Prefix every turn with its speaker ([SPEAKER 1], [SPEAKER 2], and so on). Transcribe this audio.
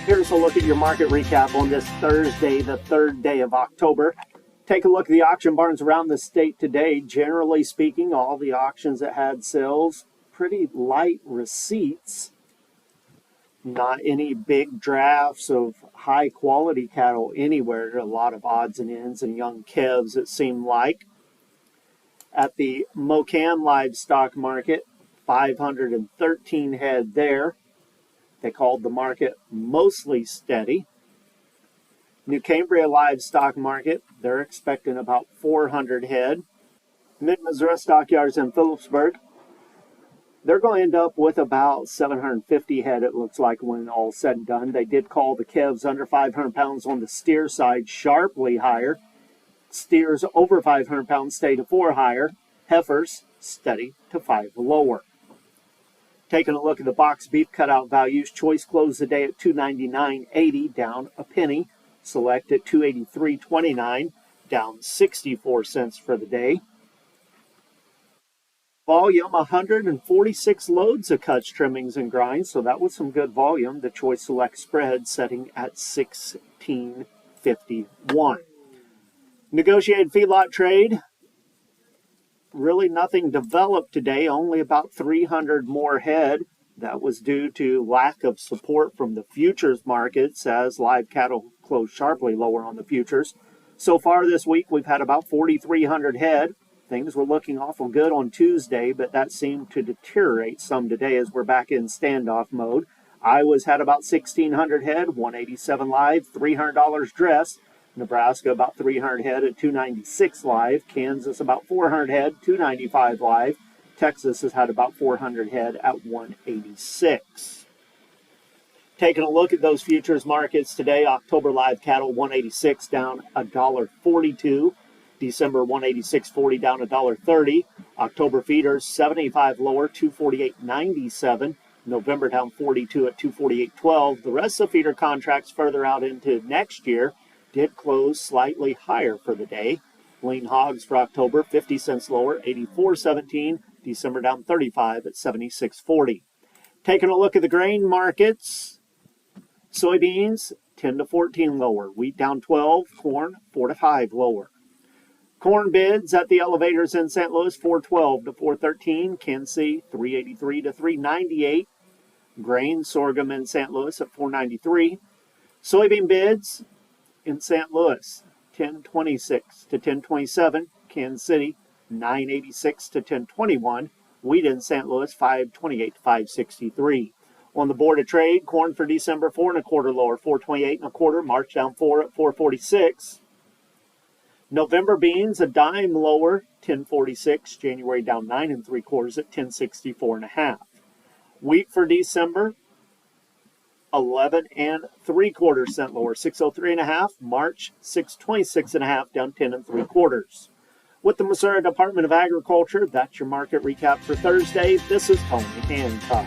[SPEAKER 1] Here's a look at your market recap on this Thursday, the 3rd day of October. Take a look at the auction barns around the state today. Generally speaking, all the auctions that had sales, pretty light receipts. Not any big drafts of high quality cattle anywhere. A lot of odds and ends and young calves, it seemed like. At the Mocan livestock market, 513 head there. They called the market mostly steady. New Cambria livestock market, they're expecting about 400 head. Mid-Missouri stockyards in Phillipsburg, they're going to end up with about 750 head, it looks like, when all's said and done. They did call the calves under 500 pounds on the steer side sharply higher. Steers over 500 pounds stay to 4 higher. Heifers steady to 5 lower. Taking a look at the box beef cutout values, choice closed the day at $299.80, down a penny. Select at $283.29, down 64 cents for the day. Volume, 146 loads of cuts, trimmings, and grinds, so that was some good volume. The choice select spread setting at $16.51. Negotiated feedlot trade, really nothing developed today, only about 300 more head. That was due to lack of support from the futures markets as live cattle closed sharply lower on the futures. So far this week, we've had about 4,300 head. Things were looking awful good on Tuesday, but that seemed to deteriorate some today as we're back in standoff mode. Iowa's had about 1,600 head, $187 live, $300 dress. Nebraska about 300 head at $296 live. Kansas about 400 head, $295 live. Texas has had about 400 head at $186. Taking a look at those futures markets today, October live cattle 186 down $1.42. December 186.40 down $1.30. October feeders 75 lower, 248.97. November down 42 at 248.12. The rest of feeder contracts further out into next year did close slightly higher for the day. Lean hogs for October 50 cents lower, 84.17. December down 35 at 76.40. Taking a look at the grain markets, soybeans 10 to 14 lower, wheat down 12, corn 4 to 5 lower. Corn bids at the elevators in St. Louis, 412 to 413. Kansas City, 383 to 398. Grain sorghum in St. Louis at 493. Soybean bids in St. Louis, 1026 to 1027. Kansas City, 986 to 1021. Wheat in St. Louis, 528 to 563. On the board of trade, corn for December, 4 1/4 lower, 428 1/4. March down 4 at 446. November beans a dime lower, 1046. January down 9 3/4 at 1064 1/2. Wheat for December, 11 3/4 cent lower, 603 1/2. March 626 1/2 down 10 3/4. With the Missouri Department of Agriculture, that's your market recap for Thursday. This is Tony Hancock.